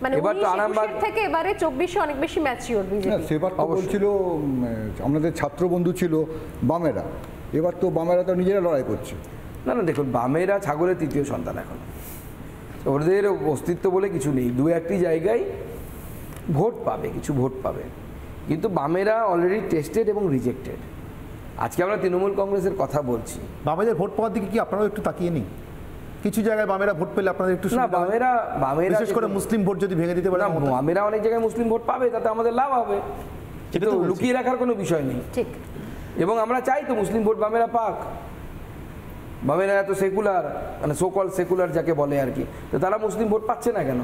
মানে এবার তো আরামবাগ থেকে এবারে 24 অনেক বেশি ম্যাচিওর বিজেপি। সেবার তো বলছিল আমাদের ছাত্র বন্ধু ছিল বামেরা, এবার তো বামেরা তো নিজেরা লড়াই করছে। না না, দেখুন বামেরা ছাগলের তৃতীয় সন্তান, এখন ওদের অস্তিত্ব বলে কিছু নেই। দু একটি জায়গায় ভোট পাবে, কিছু ভোট পাবে, কিন্তু বামেরা অলরেডি টেস্টেড এবং রিজেক্টেড। আজকে আমরা তৃণমূল কংগ্রেসের কথা বলছি, বামেদের ভোট পাওয়ার দিকে কি আপনারাও একটু তাকিয়ে নিন? কিছু জায়গায় বামেরা ভোট পেলে আপনাদের একটু না, বামেরা বিশেষ করে মুসলিম ভোট যদি ভেঙে দিতে পারে। বামেরা অনেক জায়গায় মুসলিম ভোট পাবে, তাতে আমাদের লাভ হবে, সেটা তো লুকিয়ে রাখার কোনো বিষয় নেই। ঠিক, এবং আমরা চাই তো মুসলিম ভোট বামেরা পাক। বামেরা এত সেকুলার, মানে সোকল সেকুলার যাকে বলে আর কি, তো তারা মুসলিম ভোট পাচ্ছে না কেন?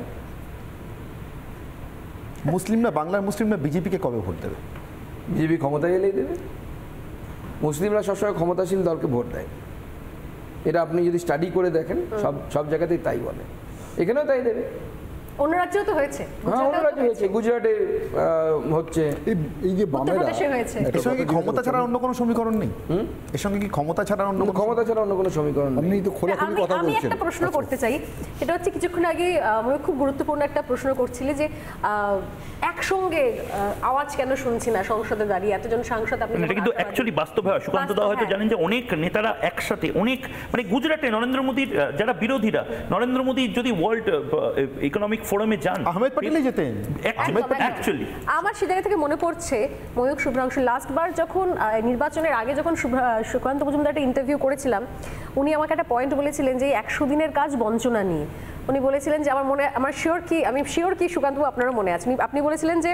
মুসলিমরা, বাংলার মুসলিমরা বিজেপিকে কবে ভোট দেবে? বিজেপি ক্ষমতায় এলেই দেবে। মুসলিমরা সবসময় ক্ষমতাসীন দলকে ভোট দেয়, এটা আপনি যদি স্টাডি করে দেখেন সব জায়গাতেই তাই বলে, এখানেও তাই দেবে। অন্য রাজ্যেও তো হয়েছে, হ্যাঁ অন্য রাজ্যে হয়েছে, গুজরাটে হচ্ছে। এই যে বামেরা, এর সঙ্গে ক্ষমতা ছাড়া অন্য কোনো সমীকরণ নেই? এর সঙ্গে কি ক্ষমতা ছাড়া অন্য ক্ষমতা ছাড়া অন্য কোনো সমীকরণ নেই? আপনি তো খোলাখুলি কথা বলছেন। আমি একটা প্রশ্ন করতে চাই, সেটা হচ্ছে কিছুক্ষণ আগে আমি খুব গুরুত্বপূর্ণ একটা প্রশ্ন করছিলে যে একসঙ্গে আওয়াজ কেন শুনছি না সংসদে দাঁড়িয়ে এতজন সাংসদ। আপনি এটা কিন্তু অ্যাকচুয়ালি বাস্তব হয়। সুকান্ত দা হয়তো জানেন যে অনেক নেতারা একসাথে, অনেক মানে গুজরাটে নরেন্দ্র মোদীর যারা বিরোধীরা, নরেন্দ্র মোদী যদি ওয়ার্ল্ড ইকোনমিক ফোরামে যান, আহমেদ প্যাটেলই যেতেন অ্যাকচুয়ালি। আমার সে জায়গা থেকে মনে পড়ছে ময়ূক শুভ্রাংশু লাস্টবার যখন নির্বাচনের আগে যখন সুকান্ত মজুমদার একটা ইন্টারভিউ করেছিলাম, উনি আমাকে একটা পয়েন্ট বলেছিলেন যে 100 দিনের কাজ বঞ্চনা নিয়ে। উনি বলেছিলেন যে আমি শিওর কি সুকান্তবাবু আপনারও মনে আছে, আপনি বলেছিলেন যে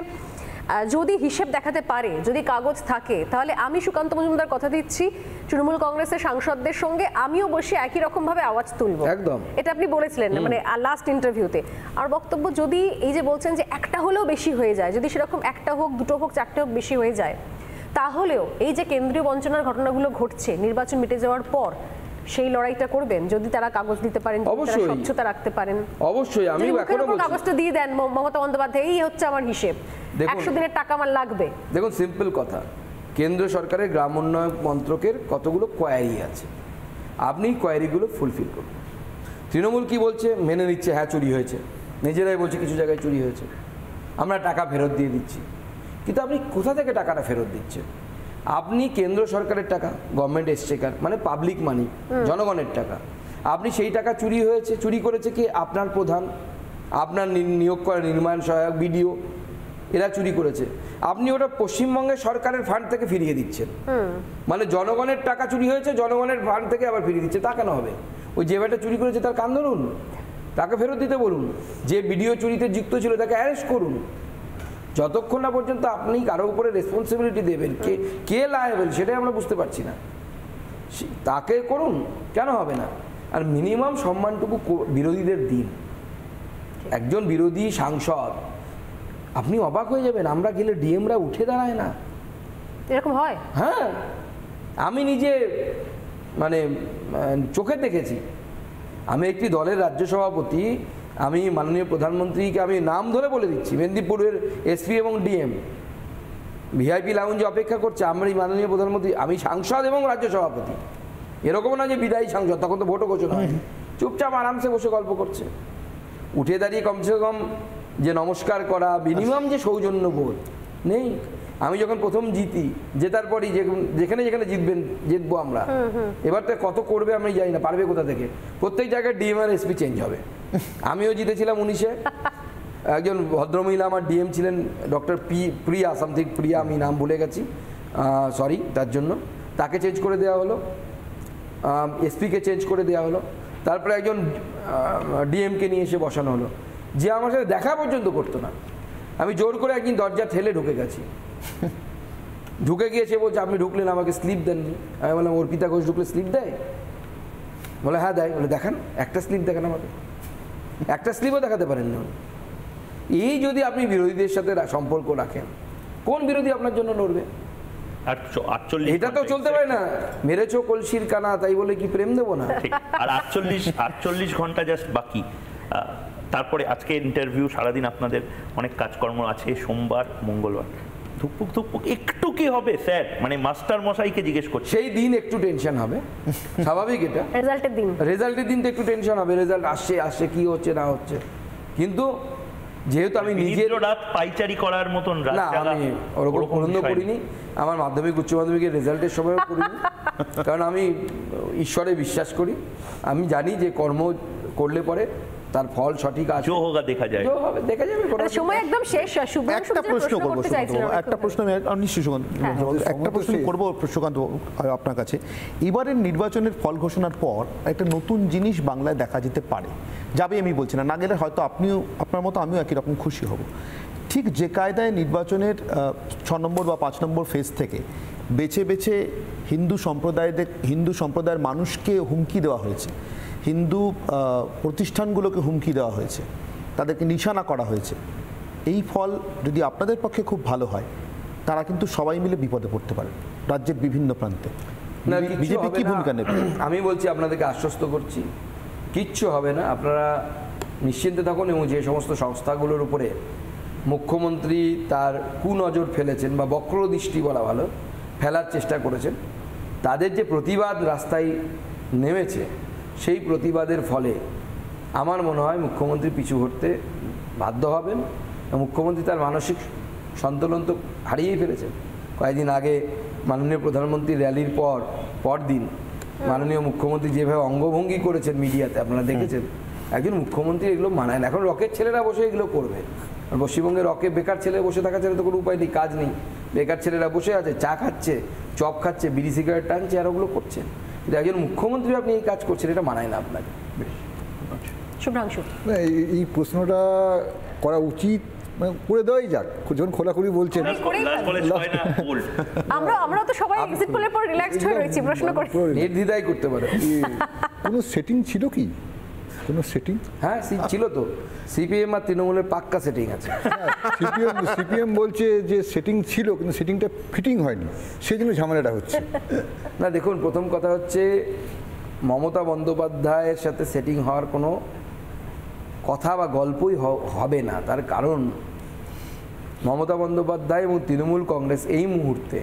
যদি হিসেব দেখাতে পারে, যদি কাগজ থাকে, তাহলে আমি সুকান্ত মজুমদার কথা দিচ্ছি তৃণমূল কংগ্রেসের সাংসদদের সঙ্গে আমিও বসে একই রকম ভাবে আওয়াজ তুলবো। একদম এটা আপনি বলেছিলেন মানে লাস্ট ইন্টারভিউতে। আর বক্তব্য যদি এই যে বলছেন যে একটা হলেও বেশি হয়ে যায়, যদি সেরকম একটা হোক, দুটো হোক, চারটে হোক বেশি হয়ে যায়, তাহলেও এই যে কেন্দ্রীয় বঞ্চনার ঘটনাগুলো ঘটছে নির্বাচন মিটে যাওয়ার পর, সেই লড়াইটা করবেন যদি তারা কাগজ দিতে পারেন, অবশ্যই স্বচ্ছতা রাখতে পারেন। অবশ্যই আমি এখনো বলছি, কাগজটা দিয়ে দেন মমতা বন্দ্যোপাধ্যায়, এই হচ্ছে আমার হিসেব, 100 দিনের টাকা আমার লাগবে। দেখুন সিম্পল কথা, কেন্দ্র সরকারের গ্রাম উন্নয়ন মন্ত্রকের কতগুলো কোয়ারি আছে, আপনি কোয়ারিগুলো ফুলফিল করুন। তৃণমূল কি বলছে, মেনে নিচ্ছে হ্যাঁ চুরি হয়েছে, নিজেরাই বলছে কিছু জায়গায় চুরি হয়েছে, আমরা টাকা ফেরত দিয়ে দিচ্ছি, কিন্তু আপনি কোথা থেকে টাকাটা ফেরত দিচ্ছেন? আপনি কেন্দ্র সরকারের টাকা, গভর্নমেন্ট এক্সচেকার মানে পাবলিক মানি, জনগণের টাকা, আপনি সেই টাকা চুরি হয়েছে, চুরি করেছে কি আপনার প্রধান, আপনার নিয়োগ করা নির্মাণ সহায়ক, বিডিও, এরা চুরি করেছে, আপনি ওটা পশ্চিমবঙ্গের সরকারের ফান্ড থেকে ফিরিয়ে দিচ্ছেন। মানে জনগণের টাকা চুরি হয়েছে, জনগণের ফান্ড থেকে আবার ফিরিয়ে দিচ্ছে, তা কেন হবে? ওই যে ব্যাটা চুরি করেছে তার কান ধরুন, তাকে ফেরত দিতে বলুন, যে বিডিও চুরিতে যুক্ত ছিল তাকে অ্যারেস্ট করুন। যতক্ষণ না পর্যন্ত আপনি কারো উপরে রেসপন্সিবিলিটি দেবেন, কে লায়াবল সেটাই আমরা বুঝতে পারছি না, তাকে করুন, কেন হবে না? আর মিনিমাম সম্মানটুকু বিরোধীদের দিন। একজন বিরোধী সাংসদ, আপনি অবাক হয়ে যাবেন, আমরা গেলে ডিএমরা উঠে দাঁড়ায় না, এরকম হয়? হ্যাঁ, আমি নিজে মানে চোখে দেখেছি। আমি একটি দলের রাজ্য সভাপতি, আমি মাননীয় প্রধানমন্ত্রীকে আমি নাম ধরে বলে দিচ্ছি, মেদিনীপুরের এসপি এবং ডিএম ভিআইপি লাউঞ্জে অপেক্ষা করছে, আমরা মাননীয় প্রধানমন্ত্রী, আমি সাংসদ এবং রাজ্য সভাপতি, এরকম না যে বিদায়ী সাংসদ, তখন তো ভোটও ঘোষণা হয়, চুপচাপ আরামসে বসে গল্প করছে। উঠে দাঁড়িয়ে কমসে কম যে নমস্কার করা, মিনিমাম যে সৌজন্য বোধ নেই। আমি যখন প্রথম জিতি, জেতার পরই যেখানে যেখানে জিতবো আমরা, এবার তো কত করবে আমি জানি না, পারবে কোথা থেকে, প্রত্যেক জায়গায় ডিএম আর এসপি চেঞ্জ হবে। আমিও জিতেছিলাম 19-এ, একজন ভদ্রমহিলা আমার ডিএম ছিলেন, ডক্টর প্রিয়া সামথিং, প্রিয়া আমি নাম ভুলে গেছি, সরি তার জন্য, তাকে চেঞ্জ করে দেওয়া হলো, এসপিকে চেঞ্জ করে দেওয়া হলো, তারপরে একজন ডিএমকে নিয়ে এসে বসানো হলো, যে আমার সাথে দেখা পর্যন্ত করতো না। আমি জোর করে একদিন দরজা ঠেলে ঢুকে গেছি, ঢুকে গিয়েছে, বলছে আপনি ঢুকলেন আমাকে স্লিপ দেননি। আমি বললাম অর্পিতা ঘোষ ঢুকলে স্লিপ দেয়? বলে হ্যাঁ দেয়। বলে দেখান, একটা স্লিপ দেখান আমাকে, একটা স্লিপও দেখাতে পারেন না। এই যদি আপনি বিরোধীদের সাথে সম্পর্ক রাখেন, কোন বিরোধী আপনার জন্য লড়বে? এটা তো চলতে পারে না, মেরেছো কলসির কানা তাই বলে কি প্রেম দেবো না? আর 48 ঘন্টা জাস্ট বাকি, তারপরে আজকে ইন্টারভিউ, সারাদিন আপনাদের অনেক কাজকর্ম আছে, সোমবার মঙ্গলবার, ধুকপুক ধুকপুক একটু কি হবে স্যার? মানে মাস্টার মশাইকে জিজ্ঞেস করছি, সেই দিন একটু টেনশন হবে, স্বাভাবিক, এটা রেজাল্টের দিন তো একটু টেনশন হবে, রেজাল্ট আসছে কি হচ্ছে না হচ্ছে, কিন্তু যেহেতু আমি নিজের রাত পাইচারি করার মতন রাত না, জাগা আমি ওরকম পছন্দ বিষয় নেই। করিনি। আমার মাধ্যমিক উচ্চ মাধ্যমিকের রেজাল্টের সময়ও করিনি, কারণ আমি ঈশ্বরে বিশ্বাস করি। আমি জানি যে কর্ম করলে পরে তার ফল সঠিক আছে, জো হোগা দেখা যায়। দেখা যাবে। সময় একদম শেষ। শুভ্রাংশু একটা প্রশ্ন করবো করতে চাইছিলাম সুকান্তবাবু, একটা প্রশ্ন আমি নিশ্চয়ই সুকান্ত একটা প্রশ্ন করবো সুকান্তবাবু আপনার কাছে। এবারের নির্বাচনের ফল ঘোষণার পর একটা নতুন জিনিস বাংলায় দেখা যেতে পারে, যাবে আমি বলছি না, না গেলে হয়তো আপনিও আপনার মতো আমিও একই রকম খুশি হব। ঠিক যে কায়দায় নির্বাচনের 6 নম্বর বা 5 নম্বর ফেজ থেকে বেছে বেছে হিন্দু সম্প্রদায়ের মানুষকে হুমকি দেওয়া হয়েছে, হিন্দু প্রতিষ্ঠানগুলোকে হুমকি দেওয়া হয়েছে, তাদেরকে নিশানা করা হয়েছে, এই ফল যদি আপনাদের পক্ষে খুব ভালো হয়, তারা কিন্তু সবাই মিলে বিপদে পড়তে পারে রাজ্যের বিভিন্ন প্রান্তে। না, কিচ্ছু বিজেপি হবে কি না। ভূমিকা নেবে? আমি বলছি, আপনাদেরকে আশ্বস্ত করছি, কিচ্ছু হবে না, আপনারা নিশ্চিন্তে থাকুন। এবং যে সমস্ত সংস্থাগুলোর উপরে মুখ্যমন্ত্রী তার কুনজর ফেলেছেন বা বক্রদৃষ্টি বলা ভালো, ফেলার চেষ্টা করেছেন, তাদের যে প্রতিবাদ রাস্তায় নেমেছে, সেই প্রতিবাদের ফলে আমার মনে হয় মুখ্যমন্ত্রী পিছু হটতে বাধ্য হবেন। মুখ্যমন্ত্রী তার মানসিক সন্তুলন তো হারিয়েই ফেলেছেন। কয়েকদিন আগে মাননীয় প্রধানমন্ত্রীর র্যালির পরদিন মাননীয় মুখ্যমন্ত্রী যেভাবে অঙ্গভঙ্গি করেছেন মিডিয়াতে, আপনারা দেখেছেন। একজন মুখ্যমন্ত্রী এগুলো মানায় না। এখন রকের ছেলেরা বসে এগুলো করবে। আর পশ্চিমবঙ্গে রকে বেকার ছেলে বসে থাকা ছেলে তো কোনো উপায় নেই, কাজ নেই। বেকার ছেলেরা বসে আছে, চা খাচ্ছে, চপ খাচ্ছে, বিড়ি সিগারেট টানছে, আর ওগুলো করছেন। কিন্তু একজন মুখ্যমন্ত্রী আপনি এই কাজ করছেন, এটা মানায় না আপনাকে। শুভ্রাংশু, না, এই প্রশ্নটা করা উচিত, মানে করে দেওয়াই যাক, যখন খোলাখুলি বলছেন। আমরা তো সবাই এক্সিট পোলের পর রিল্যাক্সড হয়ে রয়েছি, প্রশ্ন করি। নির্দ্বিধায় করতে পারে। কোনো সেটিং ছিল কি? কোনো সেটিং? হ্যাঁ, ছিল তো। সিপিএম আর তৃণমূলের পাক্কা সেটিং আছে। সিপিএম বলছে যে সেটিং ছিল, কিন্তু সেটিংটা ফিটিং হয়নি, সেই জন্য ঝামেলাটা হচ্ছে। না, দেখুন, প্রথম কথা হচ্ছে মমতা বন্দ্যোপাধ্যায়ের সাথে সেটিং হওয়ার কোনো কথা বা গল্পই হবে না। তার কারণ মমতা বন্দ্যোপাধ্যায় এবং তৃণমূল কংগ্রেস এই মুহূর্তে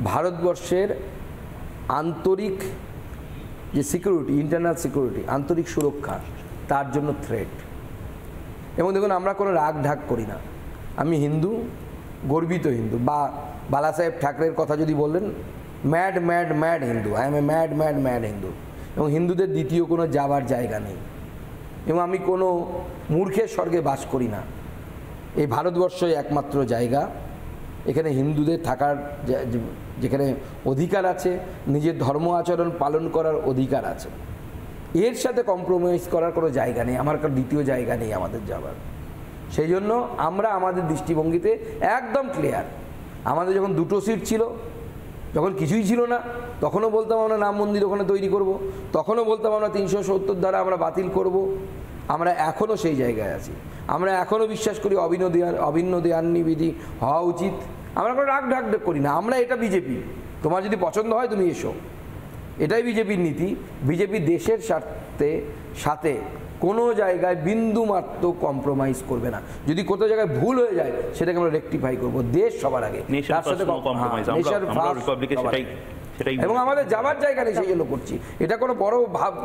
ভারতবর্ষের আন্তরিক যে সিকিউরিটি, ইন্টারনাল সিকিউরিটি, আন্তরিক সুরক্ষা, তার জন্য থ্রেট। এবং দেখুন, আমরা কোনো রাগ ঢাক করি না। আমি হিন্দু, গর্বিত হিন্দু। বা বালাসাহেব ঠাকরের কথা যদি বললেন, mad mad mad Hindu, I M A mad mad mad Hindu. এবং হিন্দুদের দ্বিতীয় কোনো যাবার জায়গা নেই। এবং আমি কোনো মূর্খের স্বর্গে বাস করি না। এই ভারতবর্ষই একমাত্র জায়গা এখানে হিন্দুদের থাকার, যেখানে অধিকার আছে, নিজের ধর্ম আচরণ পালন করার অধিকার আছে। এর সাথে কম্প্রোমাইজ করার কোনো জায়গা নেই, আমার কারো দ্বিতীয় জায়গা নেই আমাদের যাবার। সেই জন্য আমরা আমাদের দৃষ্টিভঙ্গিতে একদম ক্লিয়ার। আমাদের যখন 2টো সিট ছিল, যখন কিছুই ছিল না, তখনও বলতাম আমরা রাম মন্দির ওখানে তৈরি করব, তখনও বলতাম আমরা 370 ধারা আমরা বাতিল করব। আমরা এখনও সেই জায়গায় আছি। আমরা এখনও বিশ্বাস করি অভিন্ন দেয়ান্নি বিধি হওয়া উচিত। আমরা কোনো রাগ ঢাক করি না। আমরা এটা বিজেপি, তোমার যদি পছন্দ হয় তুমি এসো, এটাই বিজেপির নীতি। বিজেপি দেশের সাথে কোনো জায়গায় বিন্দু মাত্র কম্প্রোমাইজ করবে না। যদি কোথাও জায়গায় ভুল হয়ে যায় সেটাকে আমরা রেকটিফাই করবো, দেশ সবার আগে। এবং আমাদের যাবার জায়গা নেই, সেই জন্য করছি। এটা কোনো বড়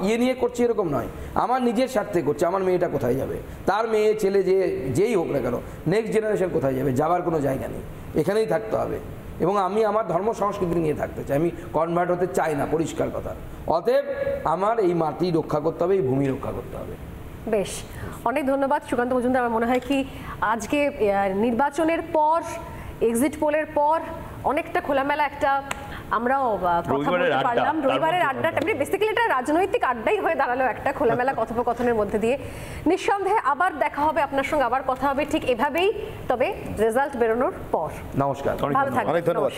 ইয়ে নিয়ে করছি এরকম নয়, আমার নিজের স্বার্থে করছি। আমার মেয়েটা কোথায় যাবে, তার মেয়ে ছেলে যেই হোক না কেন, নেক্সট জেনারেশন কোথায় যাবে, যাবার কোনো জায়গা নেই, এখানেই থাকতে হবে। এবং আমি আমার ধর্ম সংস্কৃতি নিয়ে থাকতে চাই, আমি কনভার্ট হতে চাই না, পরিষ্কার কথা। অতএব আমার এই মাটি রক্ষা করতে হবে, এই ভূমি রক্ষা করতে হবে। বেশ, অনেক ধন্যবাদ সুকান্ত মজুমদার। আমার মনে হয় কি আজকে নির্বাচনের পর, এক্সিট পোলের পর অনেকটা খোলামেলা একটা আমরাও কথা বলতে পারলাম। রবিবারের আড্ডাটা বেসিক্যালি এটা রাজনৈতিক আড্ডাই হয়ে দাঁড়ালো একটা খোলামেলা কথোপকথনের মধ্যে দিয়ে। নিঃসন্দেহে আবার দেখা হবে আপনার সঙ্গে, আবার কথা হবে ঠিক এভাবেই, তবে রেজাল্ট বেরোনোর পর। নমস্কার, ভালো থাকবেন। অনেক ধন্যবাদ।